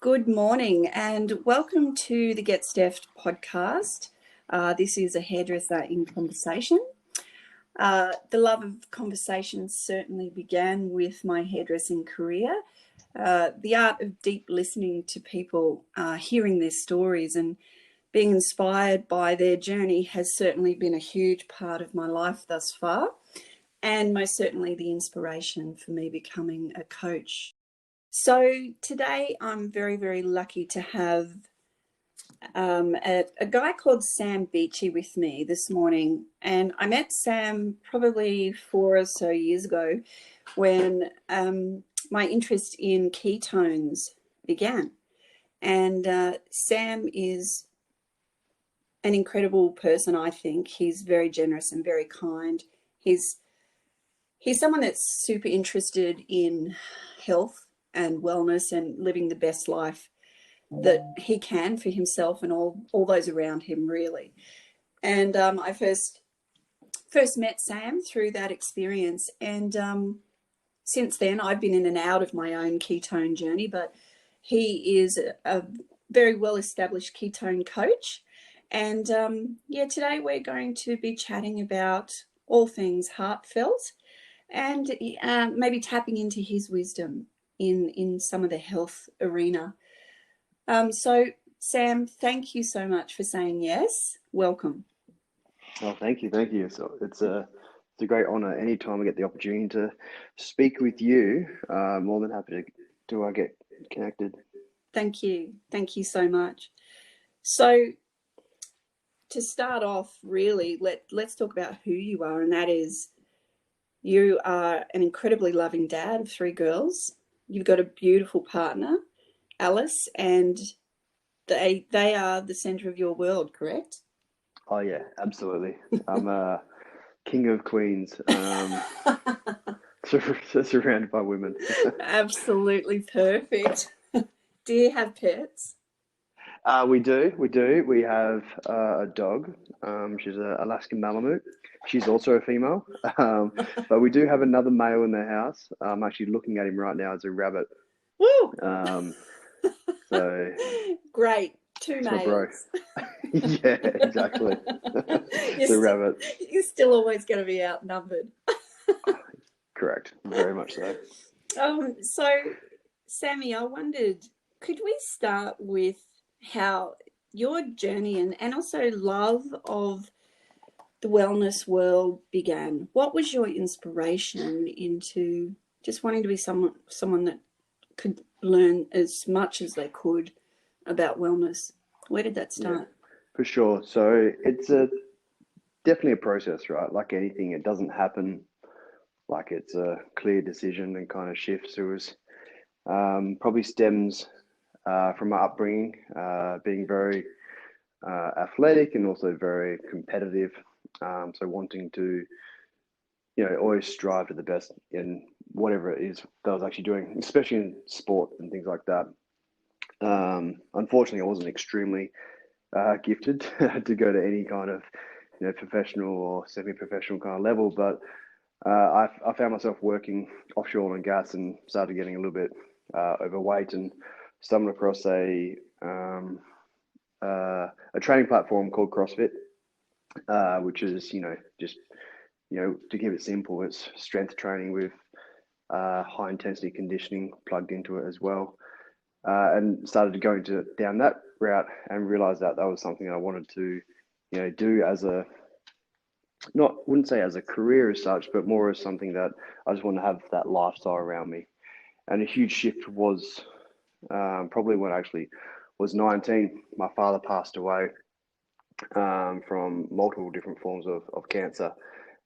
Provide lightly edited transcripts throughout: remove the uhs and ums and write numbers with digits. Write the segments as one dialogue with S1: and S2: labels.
S1: Good morning and welcome to the Get Stephed podcast. This is a hairdresser in conversation. The love of conversation certainly began with my hairdressing career. The art of deep listening to people, hearing their stories and being inspired by their journey has certainly been a huge part of my life thus far, and most certainly the inspiration for me becoming a coach. So today I'm very, very lucky to have a guy called Sam Beechey with me this morning. And I met Sam probably 4 or so years ago when my interest in ketones began. And Sam is an incredible person, I think. He's very generous and very kind. He's someone that's super interested in health and wellness and living the best life that he can for himself and all those around him, really. And I first met Sam through that experience, and since then I've been in and out of my own ketone journey, but he is a very well established ketone coach. And today we're going to be chatting about all things heartfelt and maybe tapping into his wisdom in some of the health arena. So, Sam, thank you so much for saying yes. Welcome.
S2: Oh, thank you. So it's a great honor. Anytime I get the opportunity to speak with you, more than happy to get connected.
S1: Thank you so much. So, to start off, really, let's talk about who you are, and that is you are an incredibly loving dad of 3 girls. You've got a beautiful partner, Alice, and they are the center of your world, correct?
S2: Oh yeah, absolutely. I'm a king of queens, surrounded by women.
S1: Absolutely perfect. Do you have pets?
S2: We do. We have a dog. She's an Alaskan Malamute. She's also a female. But we do have another male in the house. I'm actually looking at him right now as a rabbit.
S1: Woo!
S2: So
S1: great. 2
S2: it's my bro.
S1: males.
S2: Yeah, exactly. The rabbit.
S1: You're still always going to be outnumbered.
S2: Correct. Very much so.
S1: So, Sammy, I wondered, could we start with how your journey and also love of the wellness world began? What was your inspiration into just wanting to be someone that could learn as much as they could about wellness? Where did that start?
S2: Yeah, for sure. So it's definitely a process, right? Like anything, it doesn't happen like it's a clear decision and kind of shifts. It was probably stems from my upbringing, being very athletic and also very competitive. So wanting to, always strive for the best in whatever it is that I was actually doing, especially in sport and things like that. Unfortunately, I wasn't extremely gifted to go to any kind of, professional or semi-professional kind of level, but I found myself working offshore oil and gas and started getting a little bit overweight and stumbled across a training platform called CrossFit, which is, just, to keep it simple, it's strength training with high intensity conditioning plugged into it as well. And started going down that route and realized that was something I wanted to, do as wouldn't say as a career as such, but more as something that I just want to have that lifestyle around me. And a huge shift was probably when I actually was 19. My father passed away from multiple different forms of cancer.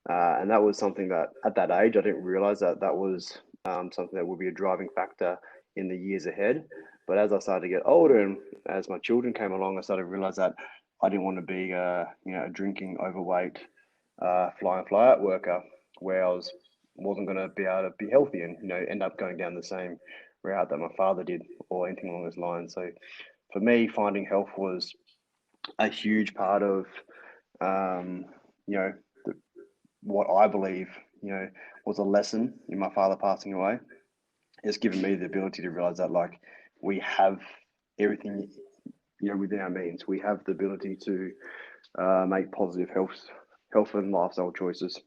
S2: And that was something that at that age, I didn't realize that was something that would be a driving factor in the years ahead. But as I started to get older and as my children came along, I started to realize that I didn't want to be a drinking, overweight, fly in, fly out worker where I wasn't going to be able to be healthy and, end up going down the same route that my father did or anything along those lines. So for me, finding health was a huge part of, what I believe, was a lesson in my father passing away. It's given me the ability to realize that, like, we have everything, within our means. We have the ability to make positive health and lifestyle choices.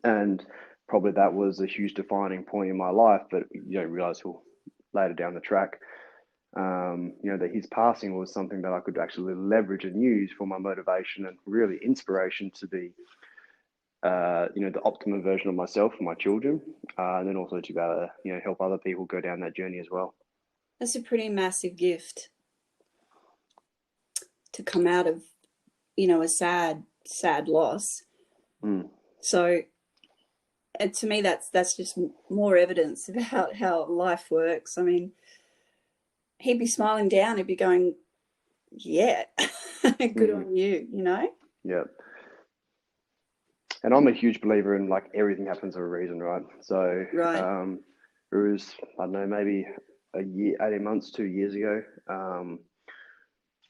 S2: And probably that was a huge defining point in my life, but you don't realize till later down the track, that his passing was something that I could actually leverage and use for my motivation and really inspiration to be, the optimum version of myself and my children, and then also to be able to, help other people go down that journey as well.
S1: That's a pretty massive gift to come out of, a sad loss.
S2: Mm.
S1: So to me, that's just more evidence about how life works. I mean, he'd be smiling down, he'd be going, yeah, good on you,
S2: Yeah. And I'm a huge believer in like everything happens for a reason, right? So
S1: Right.
S2: it was, I don't know, maybe a year, 18 months, 2 years ago,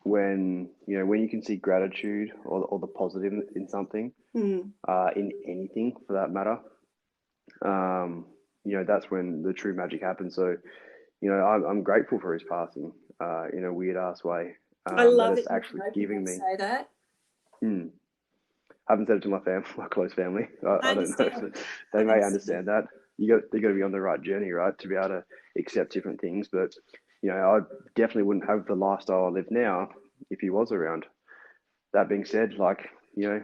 S2: when you can see gratitude or the positive in something, in anything for that matter, that's when the true magic happens. So, I'm grateful for his passing, in a weird ass way,
S1: I
S2: that
S1: love
S2: it's
S1: it. You can
S2: actually giving
S1: openly
S2: me.
S1: say that.
S2: I haven't said it to my family, my close family.
S1: I
S2: I don't know
S1: understand.
S2: if they
S1: I
S2: may
S1: understand.
S2: understand that. They got to be on the right journey, right, to be able to accept different things. But I definitely wouldn't have the lifestyle I live now if he was around. That being said, like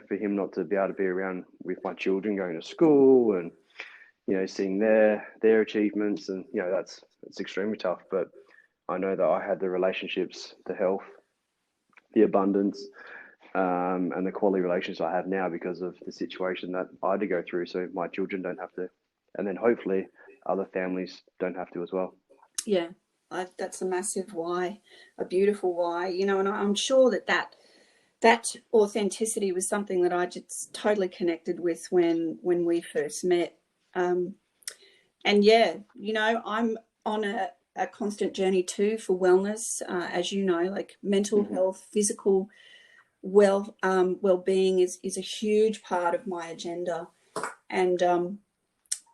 S2: for him not to be able to be around with my children going to school and seeing their achievements, and it's extremely tough. But I know that I had the relationships, the health, the abundance, and the quality relationships I have now because of the situation that I had to go through. So my children don't have to, and then hopefully other families don't have to as well.
S1: Yeah, that's a massive why, a beautiful why, and I'm sure that authenticity was something that I just totally connected with when we first met. And yeah, I'm on a constant journey too for wellness, as you know, like mental health, physical well-being is a huge part of my agenda. And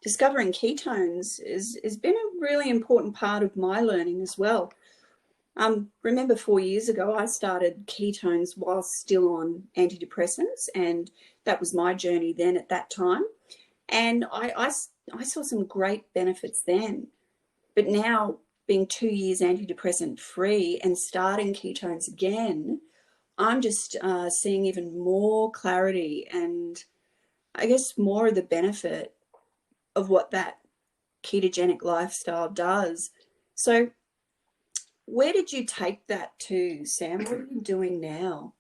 S1: discovering ketones has been a really important part of my learning as well. Remember 4 years ago, I started ketones while still on antidepressants, and that was my journey then at that time. And I saw some great benefits then. But now, being 2 years antidepressant free and starting ketones again, I'm just seeing even more clarity and I guess more of the benefit of what that ketogenic lifestyle does. So, where did you take that to, Sam? What are you doing now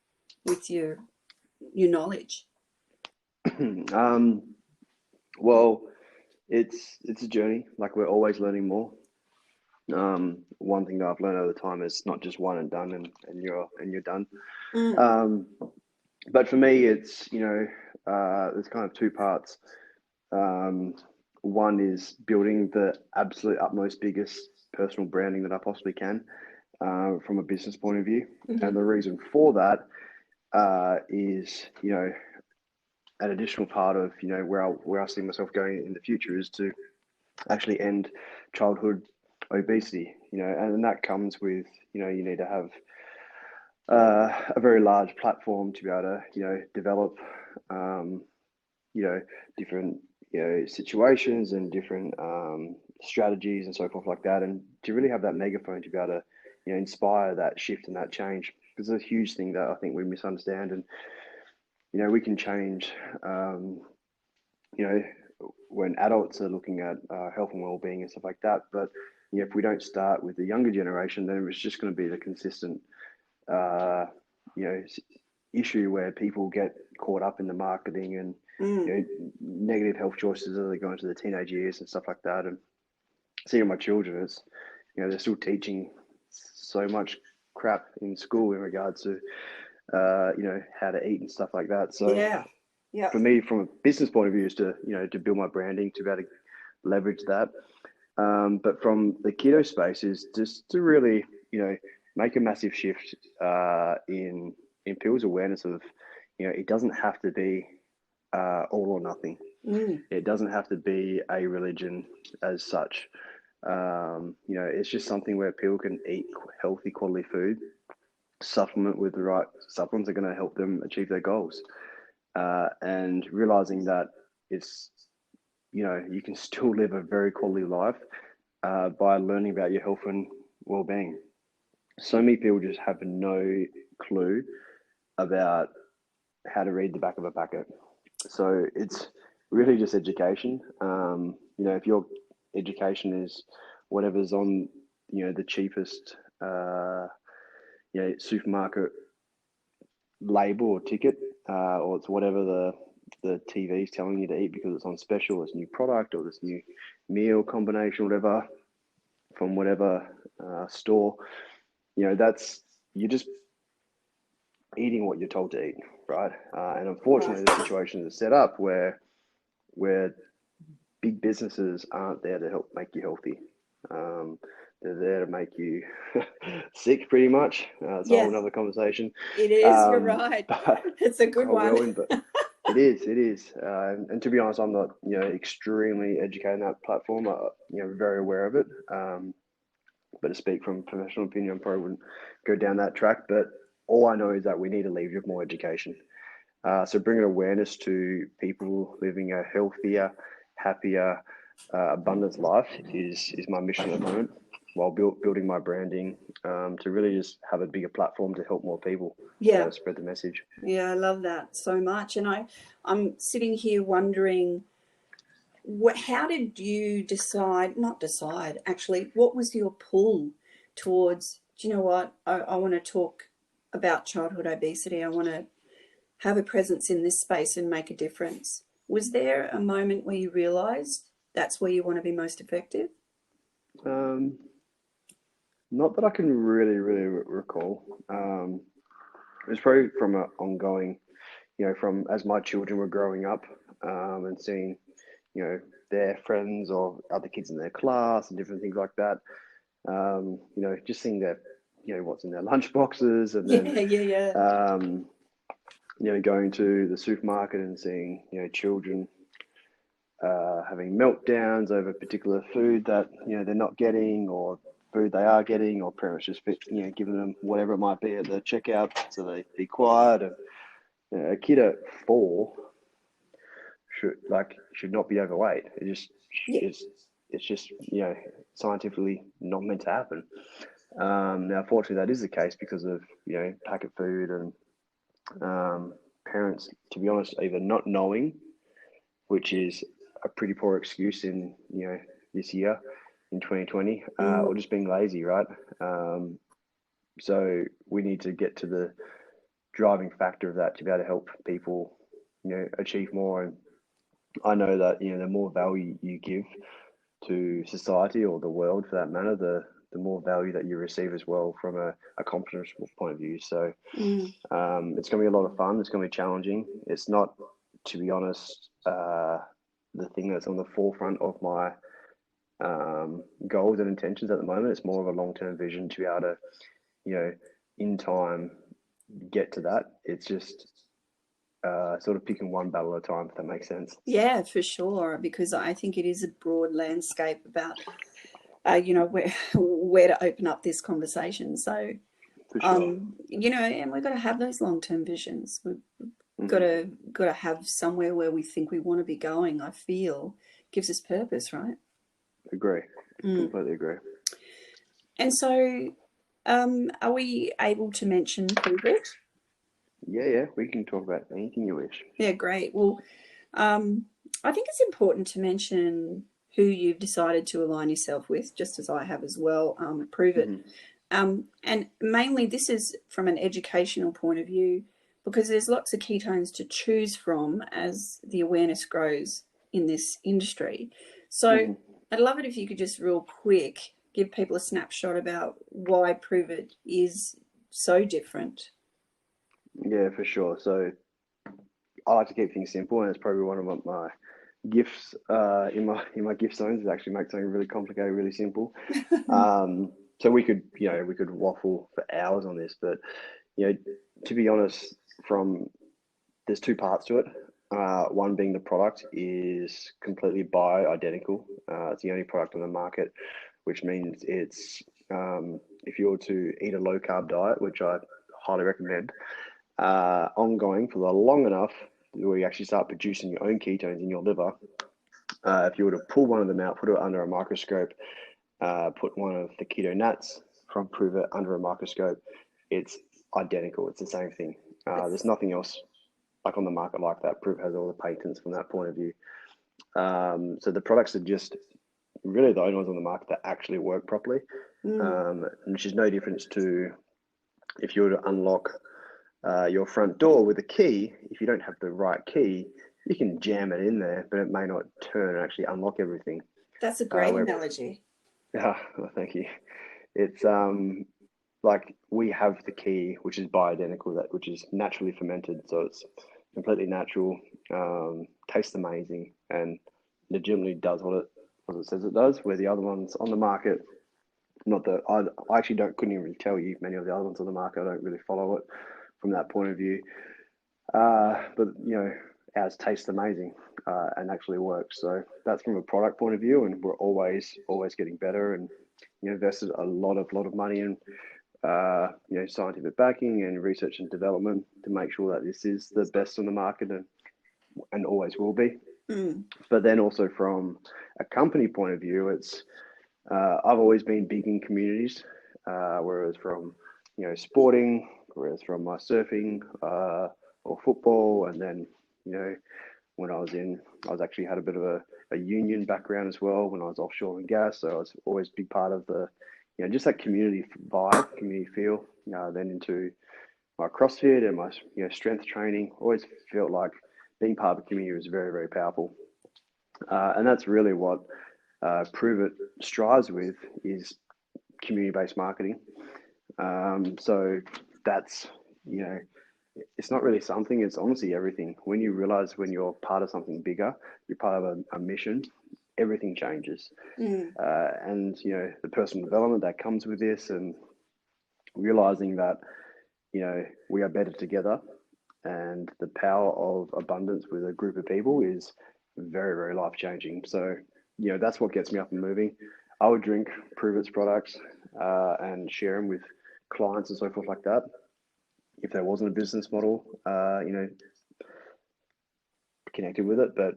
S1: with your knowledge?
S2: Well, it's a journey. Like we're always learning more. One thing that I've learned over time is not just one and done, and you're done.
S1: Mm.
S2: Um, but for me, it's there's kind of two parts. One is building the absolute utmost biggest personal branding that I possibly can, from a business point of view. And the reason for that is, an additional part of, where I see myself going in the future is to actually end childhood obesity, and that comes with, you need to have a very large platform to be able to, develop, um, different, situations and different strategies and so forth like that, and to really have that megaphone to be able to, inspire that shift and that change. Because it's a huge thing that I think we misunderstand, and we can change. You know, when adults are looking at health and well-being and stuff like that, but if we don't start with the younger generation, then it's just going to be the consistent, uh, you know, issue where people get caught up in the marketing and negative health choices as they go into the teenage years and stuff like that. And seeing my children, it's they're still teaching so much crap in school in regards to how to eat and stuff like that. So
S1: Yeah. Yeah.
S2: for me, from a business point of view, is to to build my branding to be able to leverage that. But from the keto space is just to really make a massive shift in people's awareness of it doesn't have to be all or nothing.
S1: Mm.
S2: It doesn't have to be a religion as such. It's just something where people can eat healthy quality food, supplement with the right supplements that are going to help them achieve their goals. And realizing that it's, you can still live a very quality life by learning about your health and well-being. So many people just have no clue about how to read the back of a packet. So it's really just education. If your education is whatever's on, the cheapest, supermarket label or ticket, or it's whatever the TV is telling you to eat because it's on special, this new product or this new meal combination, whatever, from whatever store, you're just eating what you're told to eat, right? And unfortunately, the situation is set up where big businesses aren't there to help make you healthy. They're there to make you sick, pretty much. It's a whole another conversation.
S1: It is. You're right. It's a good one.
S2: But it is. And to be honest, I'm not, extremely educated on that platform. Very aware of it. But to speak from professional opinion, I probably wouldn't go down that track. But all I know is that we need to lead with more education. So bringing awareness to people living a healthier, happier, abundance life is my mission at the moment, while building my branding to really just have a bigger platform to help more people spread the message.
S1: Yeah, I love that so much. And I'm sitting here wondering, how did you actually, what was your pull towards, do you know what, I want to talk about childhood obesity. I want to have a presence in this space and make a difference. Was there a moment where you realized that's where you want to be most effective?
S2: Not that I can really recall. It was probably from an ongoing, from as my children were growing up, and seeing, their friends or other kids in their class and different things like that. Just seeing their, what's in their lunch boxes, and then going to the supermarket and seeing, children having meltdowns over particular food that, they're not getting, or food they are getting, or parents just, giving them whatever it might be at the checkout so they be quiet. And a kid at 4 should not be overweight. It's just scientifically not meant to happen. Now, fortunately, that is the case because of packet food and parents, to be honest, either not knowing, which is a pretty poor excuse in this year in 2020, or just being lazy, right? So we need to get to the driving factor of that to be able to help people achieve more. And I know that the more value you give to society, or the world for that matter, the more value that you receive as well from a confidence point of view. So it's going to be a lot of fun. It's going to be challenging. It's not, to be honest, the thing that's on the forefront of my goals and intentions at the moment. It's more of a long-term vision to be able to, in time, get to that. It's just sort of picking one battle at a time, if that makes sense.
S1: Yeah, for sure, because I think it is a broad landscape about, where to open up this conversation. So,
S2: for sure.
S1: and we've got to have those long-term visions. We've got to have somewhere where we think we want to be going. I feel gives us purpose, right?
S2: Agree. Completely agree.
S1: And so, are we able to mention food groups?
S2: Yeah, we can talk about anything you wish.
S1: Yeah, great. Well, I think it's important to mention who you've decided to align yourself with, just as I have as well. Prove it. And mainly this is from an educational point of view, because there's lots of ketones to choose from as the awareness grows in this industry. So I'd love it if you could just real quick give people a snapshot about why Prove It is so different.
S2: Yeah, for sure. So I like to keep things simple, and it's probably one of my gifts in my gift zones is actually make something really complicated really simple. So we could waffle for hours on this, but to be honest, there's two parts to it. One being the product is completely bio-identical. It's the only product on the market which means it's if you were to eat a low carb diet, which I highly recommend, ongoing for long enough where you actually start producing your own ketones in your liver. If you were to pull one of them out, put it under a microscope, put one of the keto nuts from Prove It under a microscope, it's identical. It's the same thing. There's nothing else like on the market like that. Prove has all the patents from that point of view. So the products are just really the only ones on the market that actually work properly, which is no difference to if you were to unlock your front door with a key. If you don't have the right key, you can jam it in there, but it may not turn and actually unlock everything.
S1: That's a great analogy.
S2: Yeah, well, thank you. It's like we have the key, which is bioidentical, which is naturally fermented, so it's completely natural, tastes amazing, and legitimately does what it says it does. Where the other ones on the market, not that I actually couldn't even really tell you many of the other ones on the market. I don't really follow it from that point of view. But ours tastes amazing and actually works. So that's from a product point of view, and we're always getting better, and invested a lot of money in scientific backing and research and development to make sure that this is the best on the market and always will be. But then also from a company point of view, it's I've always been big in communities, whereas from sporting, whereas from my surfing or football, and then when I was actually had a bit of a union background as well when I was offshore and gas, so I was always a big part of the just that community vibe, community feel. Then into my CrossFit and my strength training, always felt like being part of a community was very, very powerful, and that's really what Prove It strives with, is community-based marketing. So that's it's not really something, it's honestly everything. When you realize when you're part of something bigger, you're part of a mission, everything changes. And the personal development that comes with this, and realizing that we are better together, and the power of abundance with a group of people is very, very life-changing. So that's what gets me up and moving. I would drink Prove It's products and share them with clients and so forth like that if there wasn't a business model connected with it. But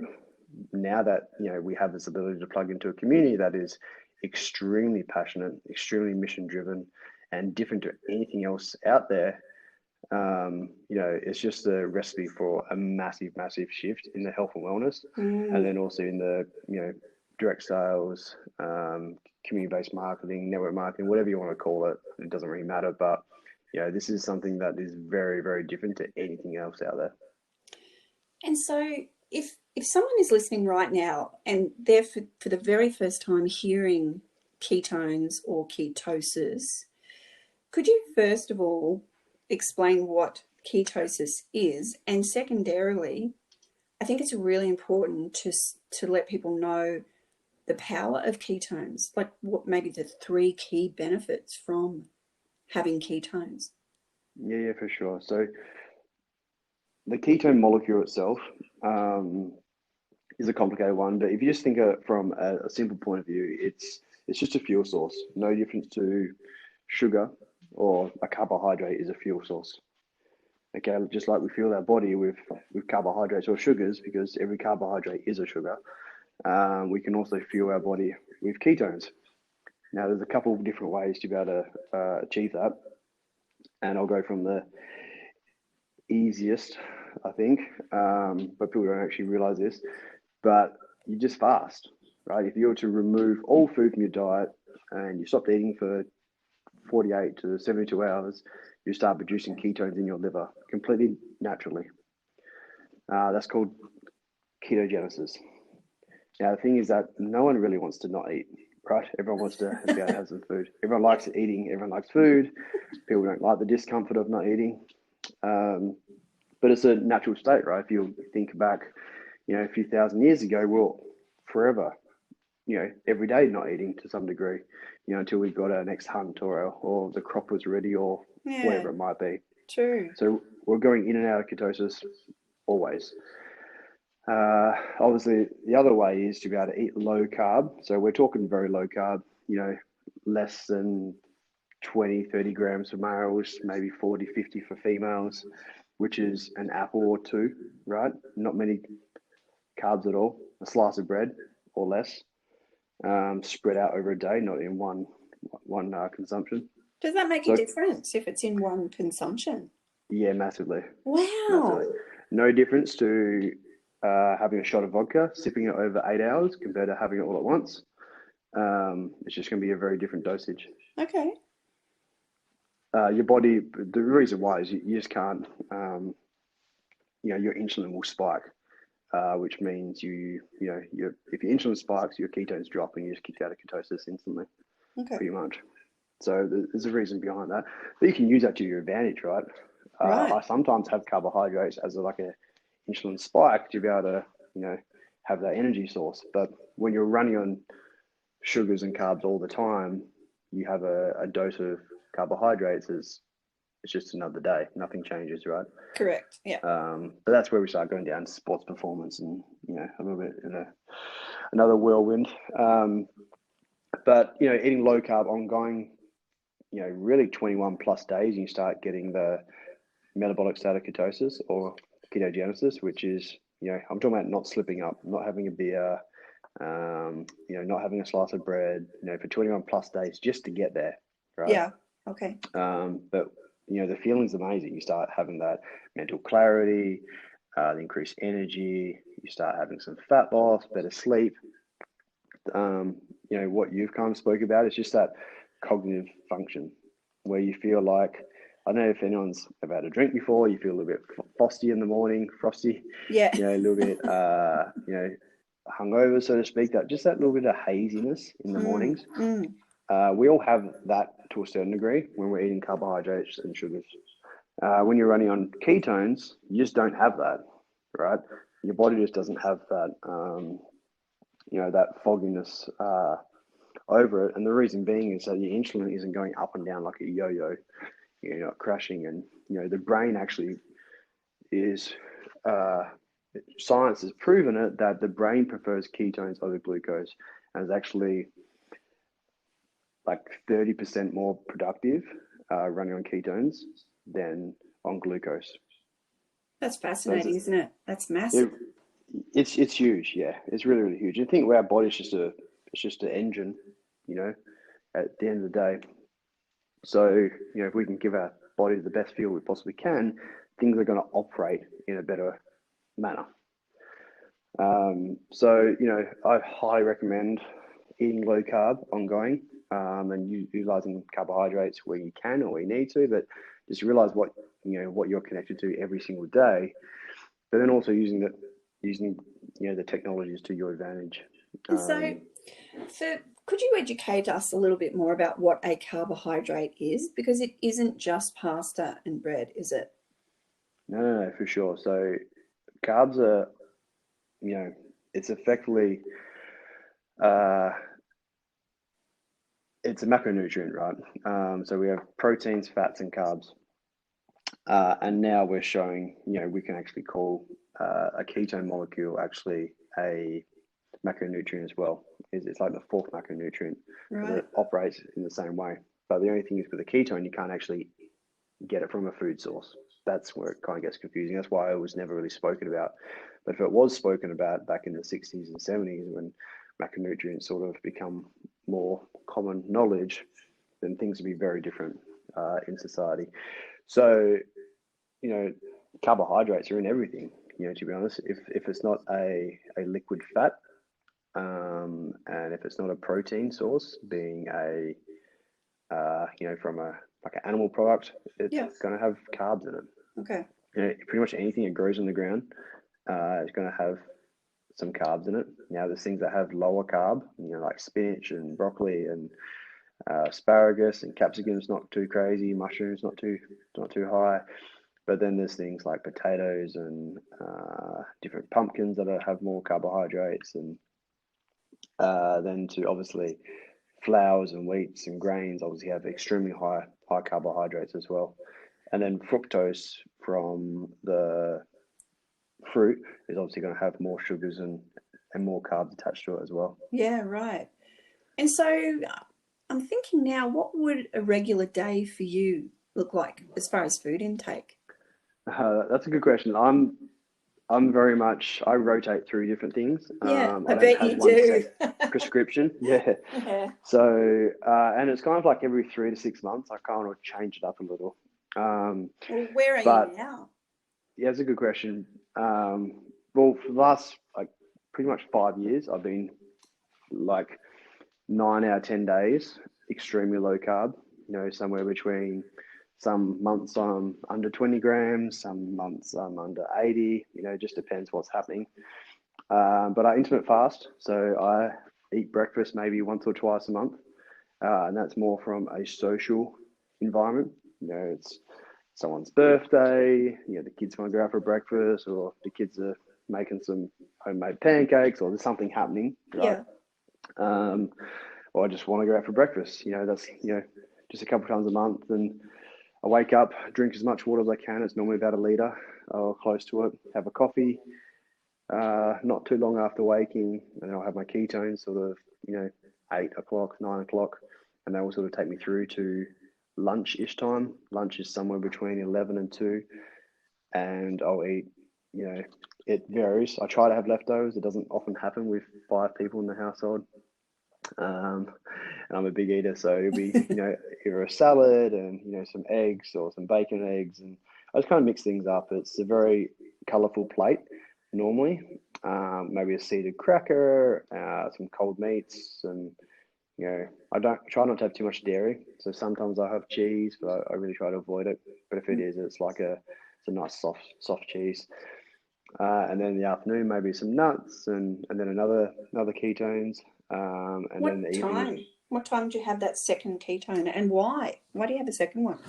S2: now that we have this ability to plug into a community that is extremely passionate, extremely mission driven, and different to anything else out there, it's just a recipe for a massive shift in the health and wellness, and then also in the direct sales, community-based marketing, network marketing, whatever you want to call it. It doesn't really matter, but this is something that is very, very different to anything else out there.
S1: And so if someone is listening right now and they're for the very first time hearing ketones or ketosis, could you first of all explain what ketosis is? And secondarily, I think it's really important to let people know the power of ketones, like what maybe the 3 key benefits from having ketones.
S2: Yeah, for sure. So the ketone molecule itself is a complicated one, but if you just think of it from a simple point of view, it's just a fuel source. No difference to sugar, or a carbohydrate is a fuel source. Okay, just like we fuel our body with carbohydrates or sugars, because every carbohydrate is a sugar, we can also fuel our body with ketones. Now, there's a couple of different ways to be able to achieve that, and I'll go from the easiest, I think, but people don't actually realize this, but you just fast, right? If you were to remove all food from your diet and you stopped eating for 48 to 72 hours, you start producing ketones in your liver completely naturally. That's called ketogenesis. Now, the thing is that no one really wants to not eat, right? Everyone wants to be able to have some food. Everyone likes eating. Everyone likes food. People don't like the discomfort of not eating. But it's a natural state, right? If you think back, a few thousand years ago, we're forever, every day not eating to some degree, until we got our next hunt or the crop was ready, or whatever it might be.
S1: True.
S2: So we're going in and out of ketosis always. Obviously, the other way is to be able to eat low carb. So we're talking very low carb, less than 20, 30 grams for males, maybe 40, 50 for females, which is an apple or two, right? Not many carbs at all, a slice of bread or less, spread out over a day, not in one consumption.
S1: Does that make a
S2: So
S1: difference if it's in one consumption?
S2: yeah, massively,
S1: Wow.
S2: massively. No difference to having a shot of vodka, sipping it over 8 hours compared to having it all at once. It's just going to be a very different dosage.
S1: Okay.
S2: Your body, the reason why is you just can't, your insulin will spike, which means if your insulin spikes, your ketones drop and you just kick out of ketosis instantly,
S1: Okay.
S2: pretty much. So there's a reason behind that, but you can use that to your advantage, right?
S1: Right.
S2: I sometimes have carbohydrates as like a insulin spike to be able to, have that energy source. But when you're running on sugars and carbs all the time, you have a dose of carbohydrates it's just another day. Nothing changes, right?
S1: Correct. Yeah.
S2: But that's where we start going down to sports performance and, a little bit in another whirlwind. But, eating low carb ongoing, really 21 plus days, you start getting the metabolic state of ketosis or ketogenesis, which is, I'm talking about not slipping up, not having a beer, not having a slice of bread, for 21 plus days just to get there, right?
S1: Yeah. Okay.
S2: But, the feeling's amazing. You start having that mental clarity, the increased energy, you start having some fat loss, better sleep. What you've kind of spoke about is just that cognitive function where you feel like, I don't know if anyone's ever had a drink before, you feel a little bit frosty in the morning,
S1: Yeah.
S2: a little bit, hungover, so to speak, that little bit of haziness in the mornings. We all have that to a certain degree when we're eating carbohydrates and sugars. When you're running on ketones, you just don't have that, right? Your body just doesn't have that, that fogginess over it. And the reason being is that your insulin isn't going up and down like a yo-yo. You're not crashing. And, the brain actually is, science has proven it, that the brain prefers ketones over glucose and is actually like 30% more productive running on ketones than on glucose.
S1: That's fascinating, isn't it? That's massive.
S2: It's huge, yeah. It's really, really huge. I think our body's just an engine, at the end of the day. So, if we can give our body the best fuel we possibly can, things are going to operate in a better manner. So, I highly recommend eating low carb ongoing, and utilizing carbohydrates where you can or where you need to, but just realize what you're connected to every single day, but then also using the technologies to your advantage.
S1: And so could you educate us a little bit more about what a carbohydrate is? Because it isn't just pasta and bread, is it?
S2: No, for sure. So carbs are, it's effectively, it's a macronutrient, right? So we have proteins, fats, and carbs. And now we're showing, we can actually call a ketone molecule actually a macronutrient as well. It's like the fourth macronutrient.
S1: Right.
S2: It operates in the same way. But the only thing is with a ketone, you can't actually get it from a food source. That's where it kind of gets confusing. That's why it was never really spoken about. But if it was spoken about back in the 60s and 70s, when macronutrients sort of become more common knowledge, then things would be very different in society. So, carbohydrates are in everything, to be honest. If it's not a liquid fat, and if it's not a protein source, being from like an animal product, it's going to have carbs in it.
S1: Okay.
S2: Pretty much anything that grows on the ground is going to have some carbs in it. Now, there's things that have lower carb, like spinach and broccoli and asparagus and capsicum's not too crazy, mushrooms not too high. But then there's things like potatoes and different pumpkins that have more carbohydrates, and then to obviously flours and wheats and grains obviously have extremely high carbohydrates as well. And then fructose from the fruit is obviously going to have more sugars and more carbs attached to it as well.
S1: Yeah, right. And so I'm thinking now, what would a regular day for you look like as far as food intake?
S2: That's a good question. I'm very much, I rotate through different things.
S1: Yeah, I
S2: I don't
S1: bet
S2: have
S1: you
S2: one
S1: do.
S2: set prescription. Yeah.
S1: Yeah.
S2: So, and it's kind of like every 3 to 6 months, I kind of change it up a little. Um,
S1: Well, where are you
S2: but
S1: now?
S2: yeah, it's a good question. Well, for the last like pretty much 5 years, I've been like 9 out of 10 days extremely low carb. Somewhere between some months I'm under 20 grams, some months I'm under 80. Just depends what's happening. But I intermittent fast, so I eat breakfast maybe once or twice a month, and that's more from a social environment. It's someone's birthday. The kids want to go out for breakfast, or the kids are making some homemade pancakes, or there's something happening, right?
S1: Yeah.
S2: Um, or I just want to go out for breakfast. That's just a couple of times a month, and I wake up, drink as much water as I can. It's normally about a liter or close to it. Have a coffee. Not too long after waking, and then I'll have my ketones sort of 8 o'clock, 9 o'clock, and that will sort of take me through to lunch-ish time. Lunch is somewhere between 11 and 2, and I'll eat. It varies. I try to have leftovers. It doesn't often happen with 5 people in the household. And I'm a big eater, so it'll be either a salad and some eggs or some bacon and eggs, and I just kind of mix things up. It's a very colourful plate normally. Maybe a seeded cracker, some cold meats, and I don't try not to have too much dairy. So sometimes I have cheese, but I really try to avoid it. But if it is, it's a nice soft cheese. And then in the afternoon, maybe some nuts, and then another ketones. And then in
S1: What
S2: the evening,
S1: time? What time do you have that second ketone, and why? Why do you have a second one?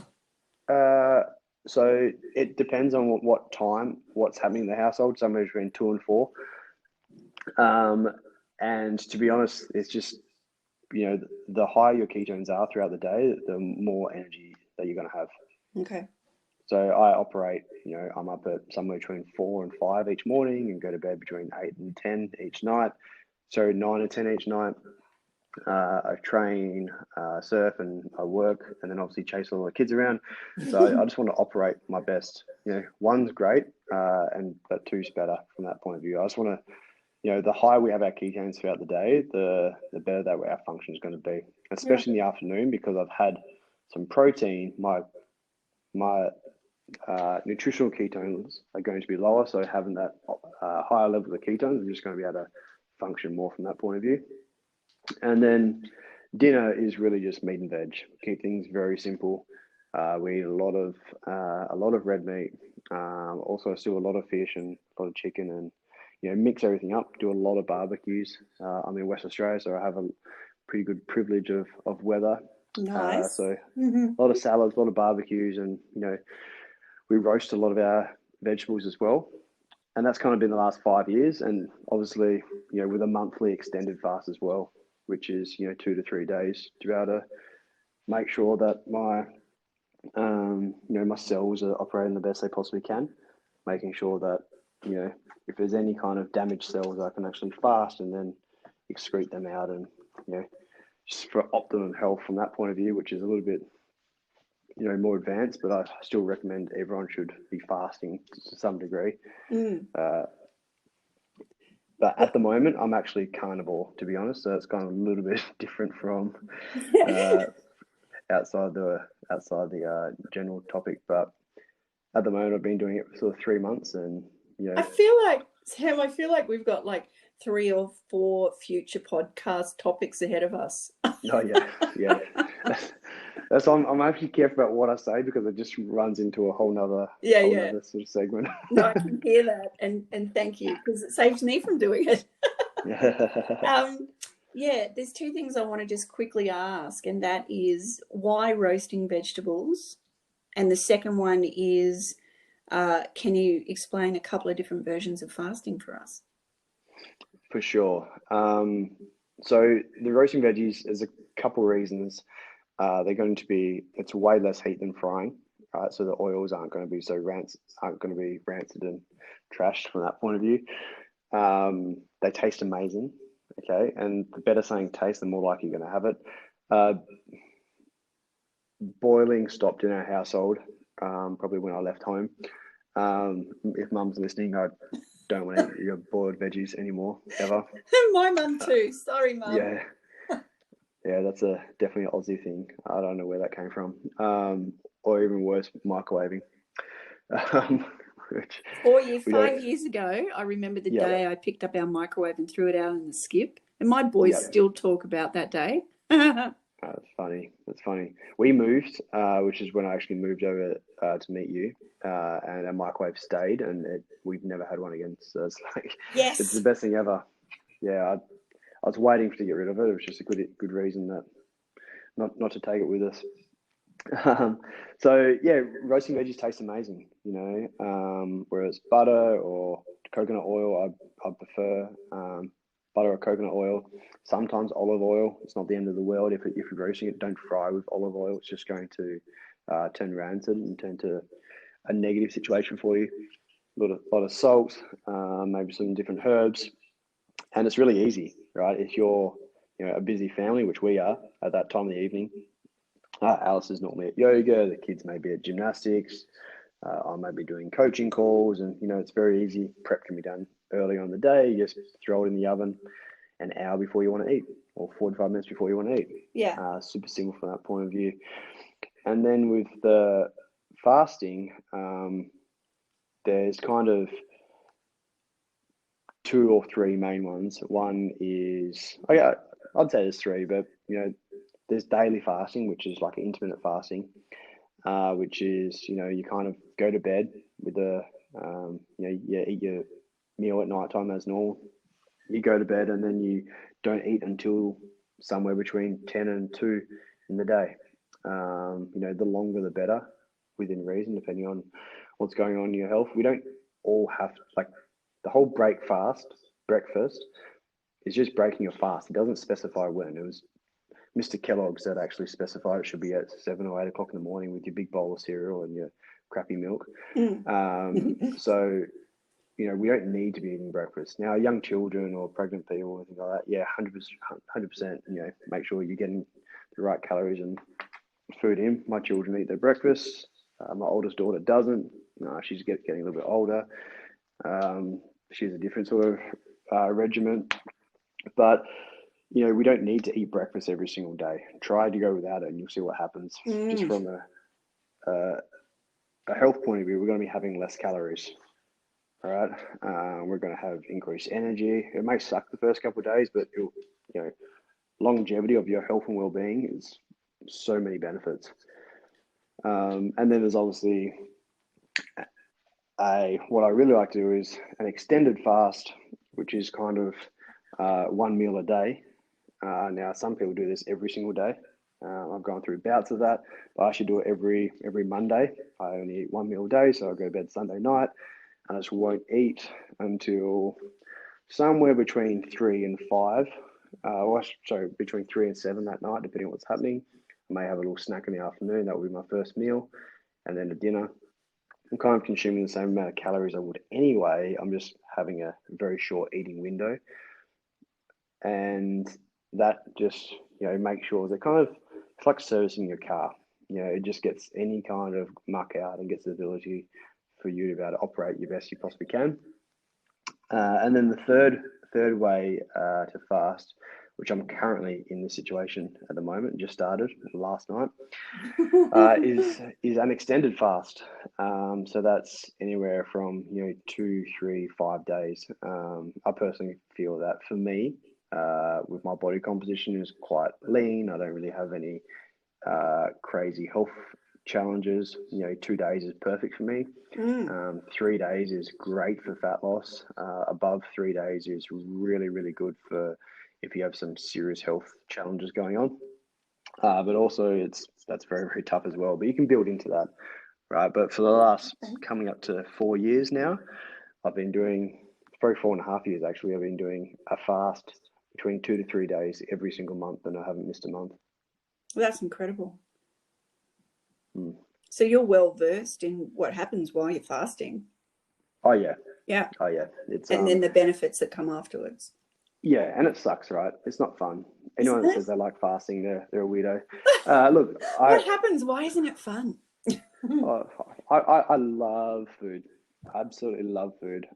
S2: uh, so it depends on what time, what's happening in the household, somewhere between 2 and 4. Um, and to be honest, it's just, the higher your ketones are throughout the day, the more energy that you're going to have.
S1: Okay.
S2: So I operate, I'm up at somewhere between 4 and 5 each morning and go to bed between 8 and 10 each night. So 9 and 10 each night. I train, surf, and I work, and then obviously chase all the kids around. So I just want to operate my best. One's great, but two's better from that point of view. I just want to, the higher we have our ketones throughout the day, the better that our function is going to be, especially in the afternoon, because I've had some protein. My nutritional ketones are going to be lower, so having that higher level of ketones, I'm just going to be able to function more from that point of view. And then dinner is really just meat and veg. Keep things very simple. We eat a lot of red meat. Also, still a lot of fish and a lot of chicken, and mix everything up. Do a lot of barbecues. I'm in West Australia, so I have a pretty good privilege of weather.
S1: Nice.
S2: So a lot of salads, a lot of barbecues, and we roast a lot of our vegetables as well. And that's kind of been the last 5 years, and obviously with a monthly extended fast as well, which is 2 to 3 days, to be able to make sure that my my cells are operating the best they possibly can, making sure that if there's any kind of damaged cells, I can actually fast and then excrete them out, and just for optimum health from that point of view, which is a little bit more advanced, but I still recommend everyone should be fasting to some degree. But at the moment, I'm actually carnivore, to be honest. So it's kind of a little bit different from outside the general topic. But at the moment, I've been doing it for sort of 3 months, and
S1: I feel like, Sam, I feel like we've got like 3 or 4 future podcast topics ahead of us.
S2: oh yeah. That's I'm actually careful about what I say, because it just runs into a whole nother sort of segment.
S1: No, I can hear that, and thank you, because it saves me from doing it. Yeah, there's 2 things I want to just quickly ask, and that is why roasting vegetables, and the second one is can you explain a couple of different versions of fasting for us?
S2: For sure. So the roasting veggies, there's a couple reasons. They're going to be, it's way less heat than frying, right? So the oils aren't going to be rancid and trashed from that point of view. They taste amazing, okay? And the better something tastes, the more likely you're going to have it. Uh, Boiling stopped in our household, probably when I left home. If Mum's listening, I don't want to eat your boiled veggies anymore, ever.
S1: My mum too. Sorry, Mum.
S2: Yeah, yeah, that's definitely an Aussie thing. I don't know where that came from. Or even worse, microwaving. Um, which,
S1: 5 years ago, I remember the
S2: yeah,
S1: day I picked up our microwave and threw it out in the skip. And my boys
S2: yeah.
S1: still talk about that day.
S2: That's funny. That's funny. We moved, which is when I actually moved over to meet you, and our microwave stayed, and we've never had one again. So it's like, it's the
S1: Yes.
S2: best thing ever. Yeah, I was waiting to get rid of it. It was just a good reason that not to take it with us. So yeah, roasting veggies taste amazing. Whereas butter or coconut oil, I prefer butter or coconut oil. Sometimes olive oil. It's not the end of the world if you're roasting it. Don't fry with olive oil. It's just going to turn rancid and turn to a negative situation for you. A lot of salt, maybe some different herbs, and it's really easy, right? If you're a busy family, which we are at that time of the evening. Alice is normally at yoga. The kids may be at gymnastics. I may be doing coaching calls, and it's very easy. Prep can be done early on in the day. You just throw it in the oven an hour before you want to eat, or 45 minutes before you want to eat.
S1: Yeah.
S2: Super simple from that point of view. And then with the fasting, there's kind of two or three main ones. One is, I'd say there's three, but there's daily fasting, which is like intermittent fasting, which is you kind of go to bed with you eat your meal at night time as normal. You go to bed and then you don't eat until somewhere between 10 and 2 in the day. The longer the better, within reason, depending on what's going on in your health. We don't all have like the whole breakfast is just breaking your fast. It doesn't specify when. It was Mr. Kellogg's that actually specified it should be at 7 or 8 o'clock in the morning with your big bowl of cereal and your crappy milk. So we don't need to be eating breakfast. Now, young children or pregnant people or anything like that, yeah, 100%, make sure you're getting the right calories and food in. My children eat their breakfast. My oldest daughter doesn't. She's getting a little bit older. She's a different sort of regimen. But, we don't need to eat breakfast every single day. Try to go without it and you'll see what happens. Just from a health point of view, we're going to be having less calories. All right. We're going to have increased energy. It may suck the first couple of days, but longevity of your health and well-being is so many benefits. And then there's obviously what I really like to do is an extended fast, which is kind of one meal a day. Now, some people do this every single day. I've gone through bouts of that, but I actually do it every Monday. I only eat one meal a day, so I go to bed Sunday night. And I just won't eat until somewhere between 3 and 5. Between 3 and 7 that night, depending on what's happening. I may have a little snack in the afternoon. That will be my first meal. And then a dinner. I'm kind of consuming the same amount of calories I would anyway. I'm just having a very short eating window. And that just, make sure that it's like servicing your car. It just gets any kind of muck out and gets the ability for you to be able to operate your best you possibly can. And then the third way to fast, which I'm currently in this situation at the moment, just started last night, is an extended fast. So that's anywhere from 2, 3, 5 days. I personally feel that for me, with my body composition is quite lean. I don't really have any crazy health challenges. 2 days is perfect for me. 3 days is great for fat loss. Above 3 days is really, really good for if you have some serious health challenges going on. But also that's very, very tough as well. But you can build into that, right? But for the last coming up to 4 years now, I've been doing, probably 4.5 years actually, I've been doing a fast between 2 to 3 days every single month, and I haven't missed a month.
S1: Well, that's incredible. So you're well versed in what happens while you're fasting.
S2: Oh yeah.
S1: Yeah.
S2: Oh yeah. It's
S1: and then the benefits that come afterwards.
S2: Yeah, and it sucks, right? It's not fun. Anyone
S1: Isn't
S2: that
S1: it?
S2: says they like fasting, they're a weirdo. Look,
S1: What happens? Why isn't it fun?
S2: I, I love food. I absolutely love food.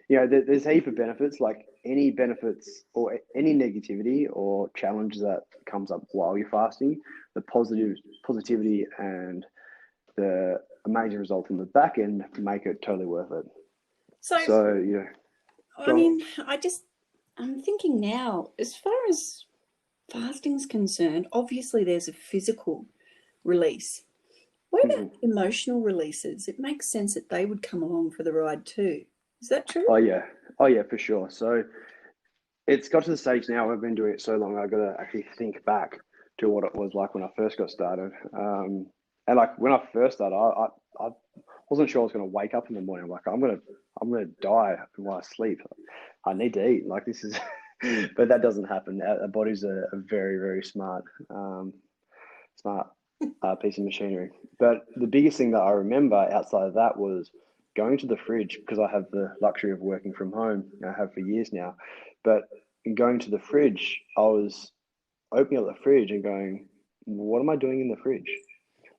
S2: There's a heap of benefits, like any benefits or any negativity or challenge that comes up while you're fasting, the positivity and the amazing result in the back end make it totally worth it.
S1: So,
S2: So,
S1: I
S2: go.
S1: mean, I'm thinking now, as far as fasting's concerned, obviously there's a physical release. What about
S2: Mhm.
S1: emotional releases? It makes sense that they would come along for the ride too. Is that true?
S2: Oh yeah, oh yeah, for sure. So it's got to the stage now. I've been doing it so long. I've got to actually think back to what it was like when I first got started. And like when I first started, I wasn't sure I was going to wake up in the morning. Like I'm gonna die while I sleep. I need to eat. Like this is, but that doesn't happen. Our bodies are very, very smart, smart piece of machinery. But the biggest thing that I remember outside of that was going to the fridge because I have the luxury of working from home. I have for years now. But going to the fridge, I was opening up the fridge and going, what am I doing in the fridge?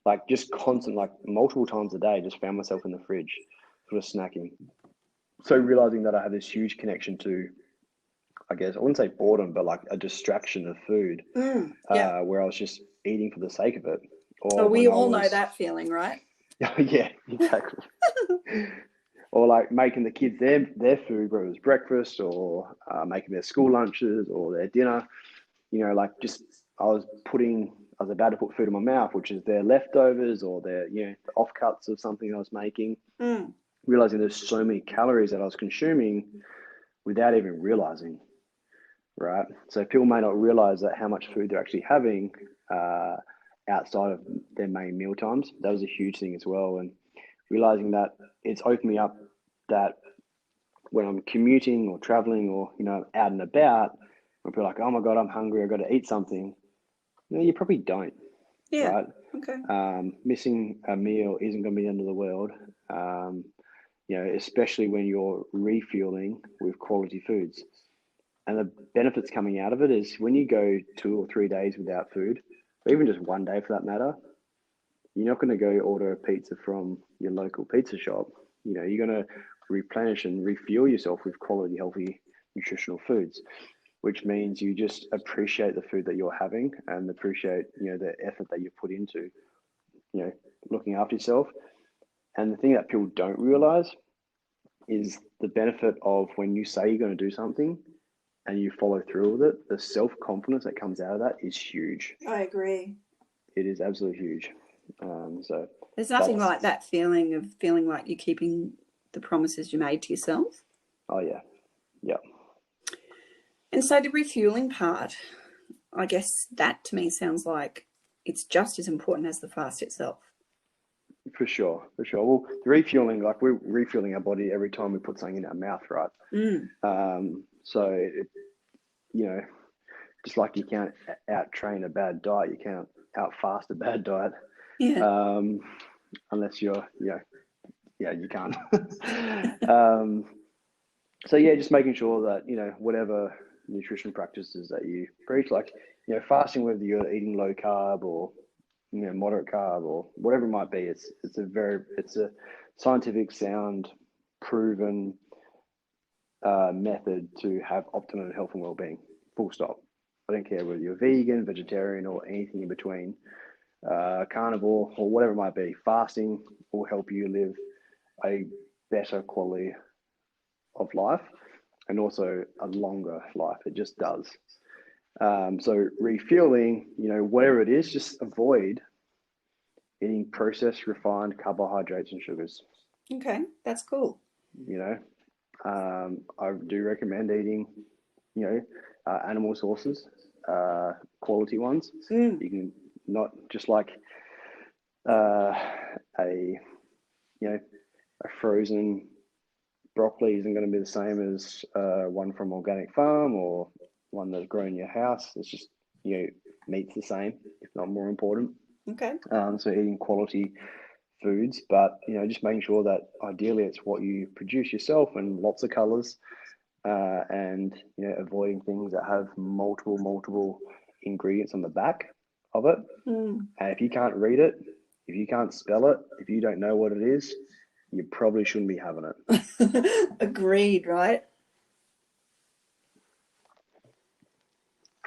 S2: Like just constant, like multiple times a day, just found myself in the fridge, sort of snacking. So realizing that I had this huge connection to, I guess, I wouldn't say boredom, but like a distraction of food,
S1: Yeah.
S2: where I was just eating for the sake of it.
S1: Oh,
S2: Or
S1: we
S2: when I
S1: all know
S2: was,
S1: that feeling, right?
S2: yeah, exactly. Or like making the kids their food, whether it was breakfast or making their school lunches or their dinner. Like just I was about to put food in my mouth, which is their leftovers or their the offcuts of something I was making.
S1: Mm.
S2: Realizing there's so many calories that I was consuming without even realizing, right? So people may not realize that how much food they're actually having uh, outside of their main meal times. That was a huge thing as well, and realizing that it's opened me up that when I'm commuting or traveling or out and about, when people are like, "Oh my God, I'm hungry. I've got to eat something." You probably don't,
S1: Yeah.
S2: right?
S1: Okay.
S2: Missing a meal isn't going to be the end of the world. Um, Especially when you're refueling with quality foods. And the benefits coming out of it is when you go 2 or 3 days without food, or even just one day for that matter, you're not going to go order a pizza from your local pizza shop. You're going to replenish and refuel yourself with quality, healthy, nutritional foods, which means you just appreciate the food that you're having and appreciate, the effort that you put into, you know, looking after yourself. And the thing that people don't realize is the benefit of when you say you're going to do something and you follow through with it, the self confidence that comes out of that is huge.
S1: I agree.
S2: It is absolutely huge. So
S1: There's nothing
S2: that's,
S1: like that feeling of feeling like you're keeping the promises you made to yourself.
S2: oh yeah, yeah,
S1: And so the refueling part, I guess that to me sounds like it's just as important as the fast itself.
S2: for sure, for sure. Well, the refueling, like we're refueling our body every time we put something in our mouth, right?
S1: Mm.
S2: So you know, just like you can't out train a bad diet, you can't out fast a bad diet,
S1: Yeah.
S2: um, unless you're, yeah, you can't. um, so yeah, just making sure that whatever nutrition practices that you preach, like fasting, whether you're eating low carb or moderate carb or whatever it might be, it's a scientific, sound, proven method to have optimum health and well-being. Full stop. I don't care whether you're vegan, vegetarian, or anything in between, carnivore or whatever it might be. Fasting will help you live a better quality of life and also a longer life. It just does. So refueling, whatever it is, just avoid eating processed, refined carbohydrates and sugars.
S1: Okay, that's cool.
S2: You know, I do recommend eating, animal sources, quality ones.
S1: Mm.
S2: You can not just like uh, a you know a frozen broccoli isn't going to be the same as one from organic farm or one that's grown in your house. It's just meat's the same, if not more important.
S1: Okay.
S2: So eating quality foods, but just making sure that ideally it's what you produce yourself and lots of colors, and avoiding things that have multiple ingredients on the back of it. And if you can't read it, if you can't spell it, if you don't know what it is, you probably shouldn't be having
S1: it. Agreed, right?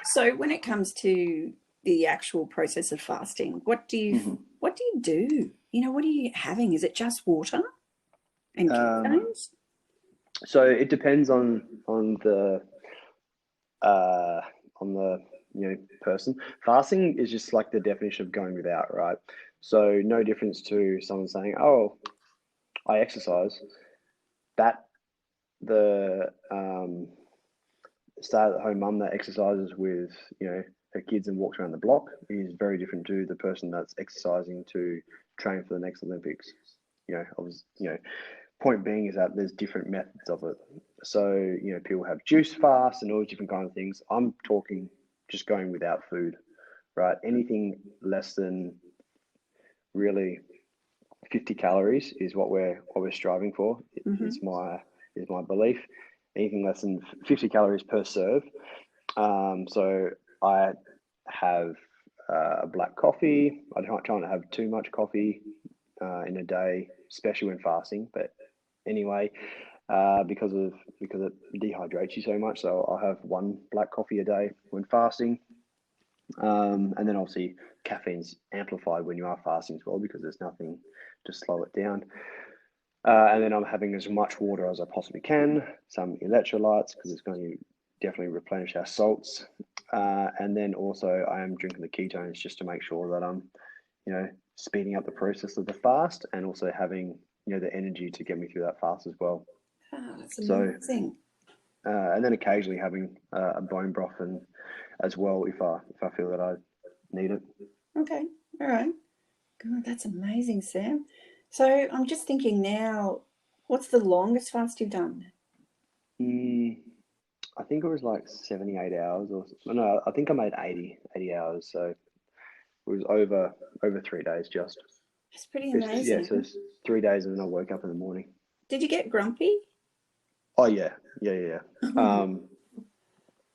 S1: So when it comes to the actual process of fasting, what do you do? What are you having? Is it just water and ketones?
S2: So it depends on the person. Fasting is just like the definition of going without, right? So no difference to someone saying, "Oh, I exercise." That the stay-at-home mum that exercises with her kids and walks around the block is very different to the person that's exercising to train for the next Olympics. Point being is that there's different methods of it. So people have juice fast and all different kind of things. I'm talking just going without food, right? Anything less than really 50 calories is what we're striving for. Is my belief. Anything less than 50 calories per serve. So I have a black coffee. I don't try not to have too much coffee in a day, especially when fasting. But anyway, because it dehydrates you so much, so I'll have one black coffee a day when fasting. And then obviously caffeine's amplified when you are fasting as well, because there's nothing to slow it down. And then I'm having as much water as I possibly can, some electrolytes, because it's going to definitely replenish our salts. And then also I am drinking the ketones just to make sure that I'm, speeding up the process of the fast, and also having, the energy to get me through that fast as well.
S1: Oh, that's amazing.
S2: And then occasionally having a bone broth and as well if I feel that I need it.
S1: Okay, all right. God, that's amazing, Sam. So I'm just thinking now, what's the longest fast you've done?
S2: I think it was like 78 hours no, I think I made 80 hours. So it was over 3 days just.
S1: That's pretty amazing.
S2: So it's 3 days and then I woke up in the morning.
S1: Did you get grumpy?
S2: Oh, yeah.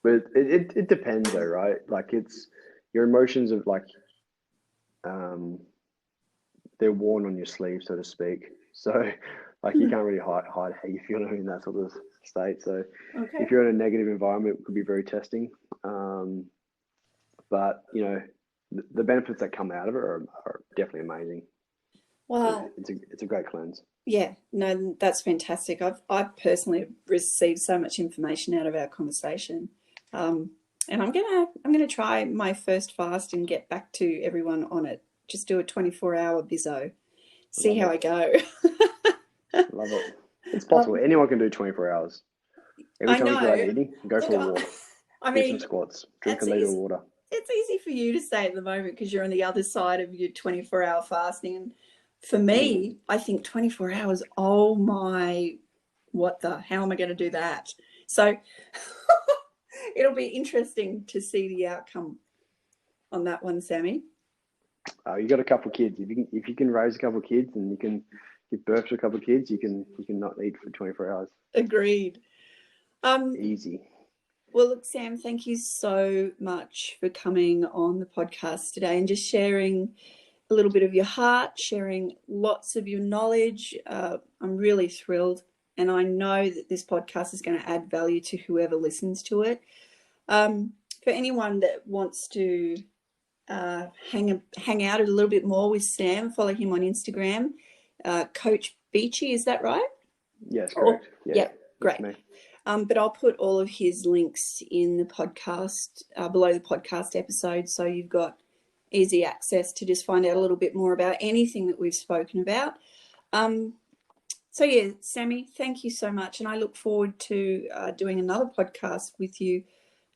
S2: But it depends though, right? Like it's your emotions of like, they're worn on your sleeve, so to speak. So like you can't really hide how you feel in that sort of state. So if you're in a negative environment, it could be very testing. But the benefits that come out of it are definitely amazing.
S1: Well,
S2: it's a great cleanse.
S1: Yeah, no, that's fantastic. I've personally received so much information out of our conversation, and I'm gonna try my first fast and get back to everyone on it. Just do a 24-hour bizzo, see how I go.
S2: Love it. It's possible. Anyone can do 24 hours. Every time you feel like eating, go for a walk. Do some squats. Drink a litre of water.
S1: It's easy for you to say at the moment because you're on the other side of your 24-hour fasting. And for me, I think 24 hours, oh my, how am I going to do that? So it'll be interesting to see the outcome on that one, Sammy.
S2: You got a couple of kids. If you can raise a couple of kids and you can give birth to a couple of kids, you can not eat for 24 hours.
S1: Agreed.
S2: Easy.
S1: Well, look, Sam, thank you so much for coming on the podcast today and just sharing a little bit of your heart, sharing lots of your knowledge. I'm really thrilled, and I know that this podcast is going to add value to whoever listens to it. For anyone that wants to hang out a little bit more with Sam, follow him on Instagram, Coach Beechey, is that right?
S2: Yes, correct.
S1: Yeah, great. But I'll put all of his links in the podcast, below the podcast episode, so you've got easy access to just find out a little bit more about anything that we've spoken about. So yeah, Sammy, thank you so much. And I look forward to doing another podcast with you,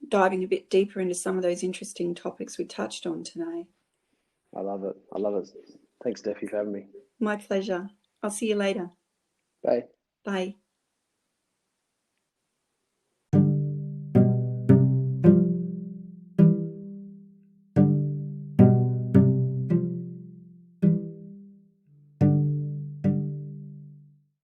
S1: diving a bit deeper into some of those interesting topics we touched on today.
S2: I love it. Thanks, Steffi, for having me.
S1: My pleasure. I'll see you later.
S2: Bye.
S1: Bye.